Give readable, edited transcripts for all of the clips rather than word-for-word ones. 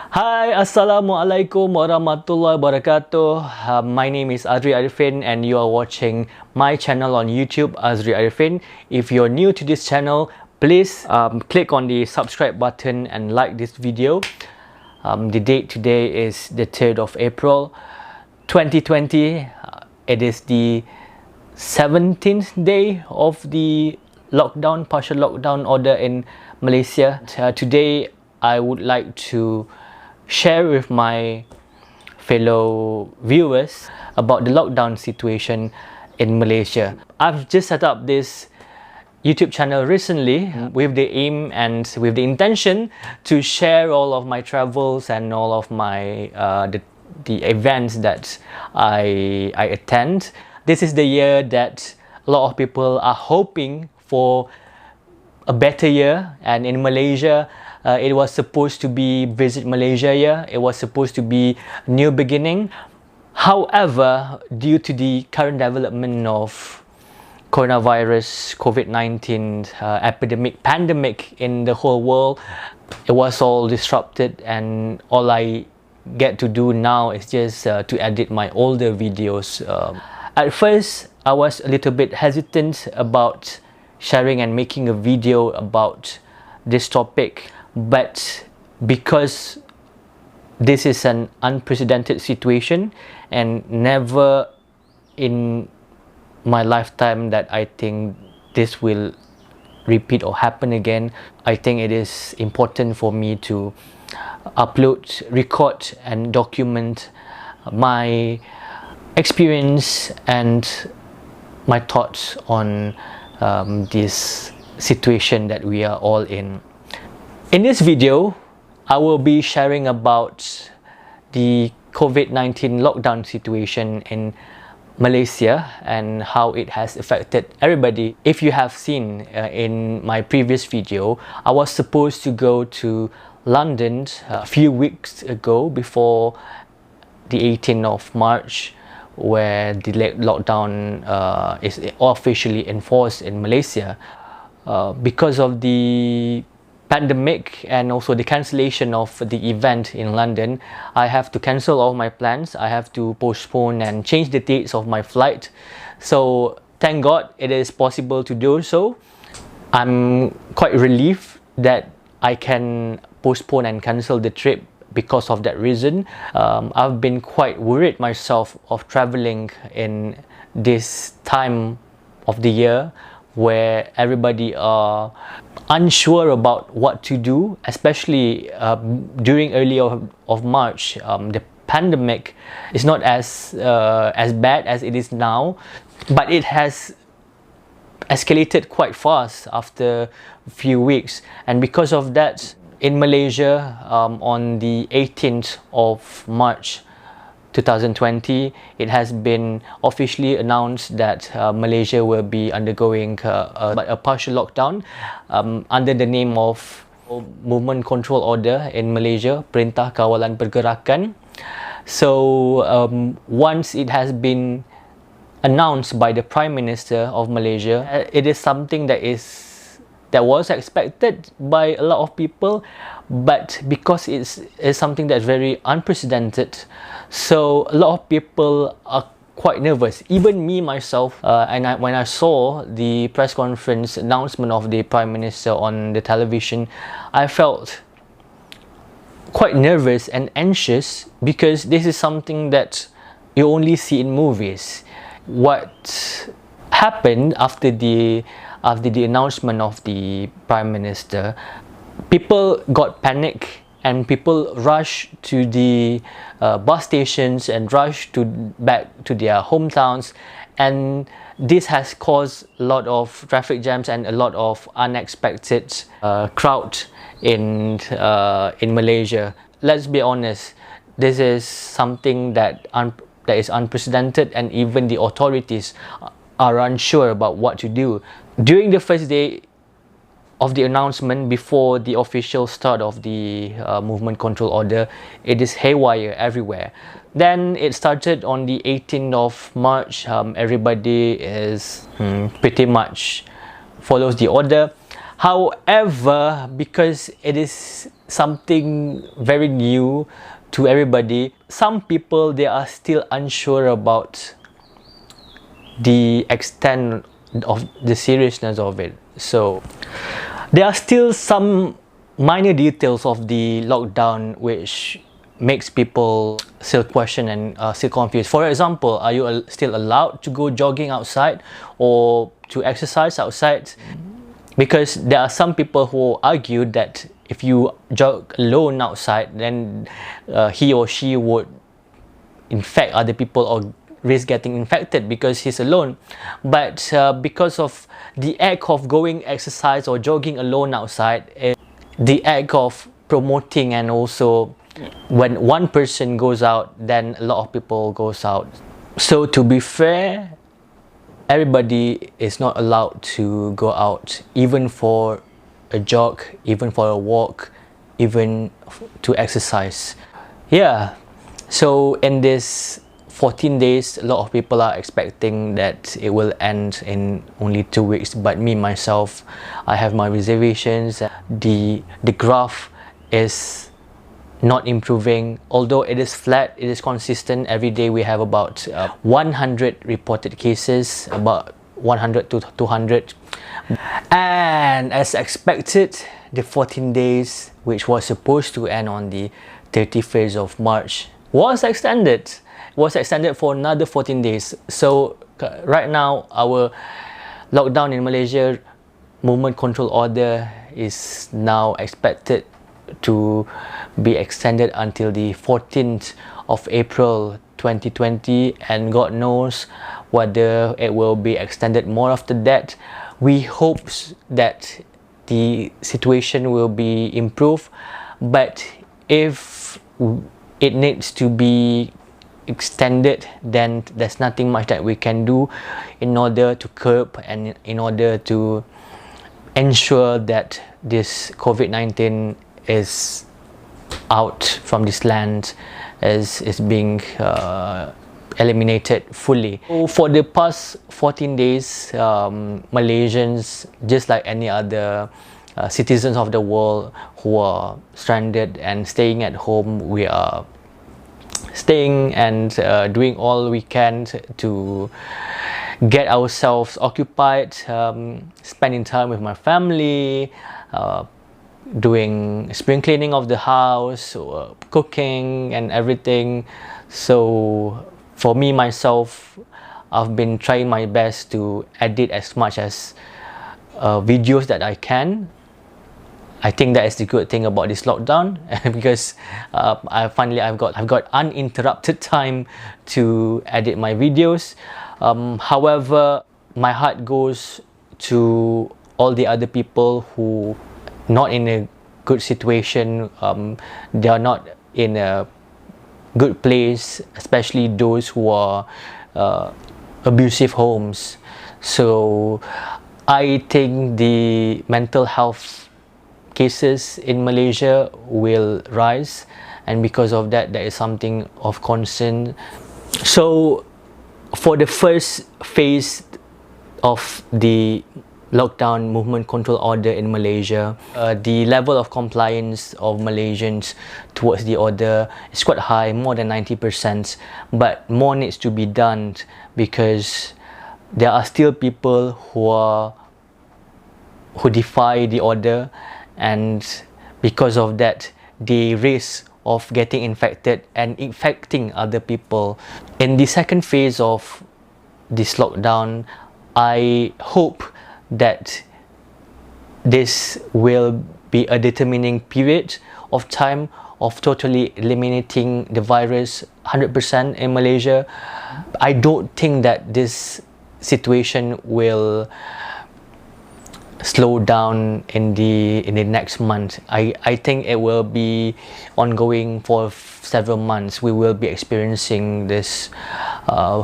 Hi, Assalamualaikum warahmatullahi wabarakatuh. My name is Azri Arifin and you are watching my channel on YouTube, Azri Arifin. If you're new to this channel, please click on the subscribe button and like this video. The date today is the 3rd of April 2020. It is the 17th day of the partial lockdown order in Malaysia. Today, I would like to share with my fellow viewers about the lockdown situation in Malaysia. I've just set up this YouTube channel recently with the aim and with the intention to share all of my travels and all of my the events that I attend. This is the year that a lot of people are hoping for a better year, and in Malaysia it was supposed to be Visit Malaysia year. It was supposed to be a new beginning. However, due to the current development of coronavirus, COVID-19 pandemic in the whole world, it was all disrupted, and all I get to do now is just to edit my older videos. At first, I was a little bit hesitant about sharing and making a video about this topic, but because this is an unprecedented situation and never in my lifetime that I think this will repeat or happen again, I think it is important for me to upload, record and document my experience and my thoughts on this situation that we are all in. In this video, I will be sharing about the COVID-19 lockdown situation in Malaysia and how it has affected everybody. If you have seen in my previous video, I was supposed to go to London a few weeks ago before the 18th of March, where the lockdown is officially enforced in Malaysia. Because of the pandemic and also the cancellation of the event in London, I have to cancel all my plans. I have to postpone and change the dates of my flight. So thank God it is possible to do so. I'm quite relieved that I can postpone and cancel the trip because of that reason. I've been quite worried myself of traveling in this time of the year where everybody are unsure about what to do, especially during early of March. The pandemic is not as bad as it is now, but it has escalated quite fast after a few weeks, and because of that, in Malaysia, on the 18th of March 2020, it has been officially announced that Malaysia will be undergoing a partial lockdown under the name of Movement Control Order in Malaysia, Perintah Kawalan Pergerakan. So once it has been announced by the Prime Minister of Malaysia, it is something that was expected by a lot of people, but because it's something that's very unprecedented, so a lot of people are quite nervous. Even me myself, when I saw the press conference announcement of the Prime Minister on the television, I felt quite nervous and anxious, because this is something that you only see in movies. What happened after the announcement of the Prime Minister, people got panic and people rushed to the bus stations and rushed back to their hometowns, and this has caused a lot of traffic jams and a lot of unexpected crowd in Malaysia. Let's be honest, this is something that is unprecedented, and even the authorities are unsure about what to do. During the first day of the announcement, before the official start of the Movement Control Order, it is haywire everywhere. Then it started on the 18th of March. Everybody is pretty much follows the order. However, because it is something very new to everybody, some people, they are still unsure about the extent of the seriousness of it. So there are still some minor details of the lockdown which makes people still question and still confused. For example, are you still allowed to go jogging outside or to exercise outside? Because there are some people who argue that if you jog alone outside, then he or she would infect other people or risk getting infected because he's alone. But because of the act of going exercise or jogging alone outside, the act of promoting, and also when one person goes out, then a lot of people goes out. So to be fair, everybody is not allowed to go out, even for a jog, even for a walk, even to exercise. Yeah, so in this 14 days, a lot of people are expecting that it will end in only 2 weeks, but me myself, I have my reservations. The graph is not improving. Although it is flat, it is consistent. Every day we have about 100 reported cases, about 100 to 200. And as expected, the 14 days, which was supposed to end on the 31st of March, was extended for another 14 days. So right now, our lockdown in Malaysia, movement control order, is now expected to be extended until the 14th of April 2020, and God knows whether it will be extended more after that. We hope that the situation will be improved, but if it needs to be extended, then there's nothing much that we can do in order to curb and in order to ensure that this COVID-19 is out from this land, is being eliminated fully. So for the past 14 days, Malaysians, just like any other citizens of the world who are stranded and staying at home, we are staying and doing all we can to get ourselves occupied, spending time with my family, doing spring cleaning of the house, cooking and everything. So for me myself, I've been trying my best to edit as much as videos that I can. I think that is the good thing about this lockdown, because I've got uninterrupted time to edit my videos. However, my heart goes to all the other people who not in a good situation. They are not in a good place, especially those who are abusive homes. So I think the mental health cases in Malaysia will rise, and because of that, there is something of concern. So for the first phase of the lockdown movement control order in Malaysia, the level of compliance of Malaysians towards the order is quite high, more than 90%, but more needs to be done, because there are still people who defy the order, and because of that, they risk of getting infected and infecting other people. In the second phase of this lockdown, I hope that this will be a determining period of time of totally eliminating the virus 100% in Malaysia. I don't think that this situation will slow down in the next month. I think it will be ongoing for several months. We will be experiencing this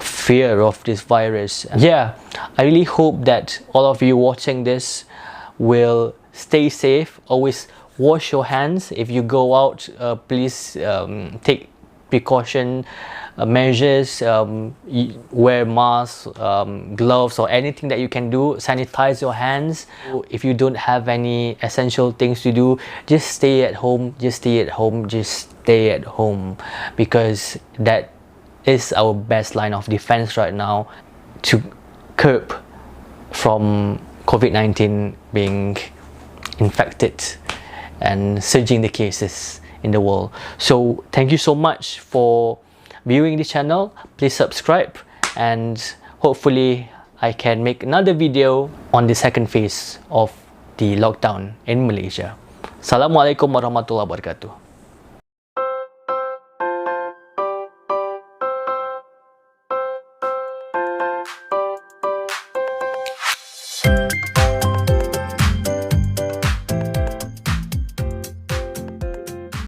fear of this virus. Yeah, I really hope that all of you watching this will stay safe. Always wash your hands if you go out. Please take precaution measures, wear masks, gloves, or anything that you can do. Sanitize your hands. If you don't have any essential things to do, just stay at home, just stay at home, just stay at home, because that is our best line of defense right now to curb from COVID-19 being infected and surging the cases in the world. So thank you so much for viewing the channel. Please subscribe, and hopefully I can make another video on the second phase of the lockdown in Malaysia. Assalamualaikum warahmatullahi wabarakatuh.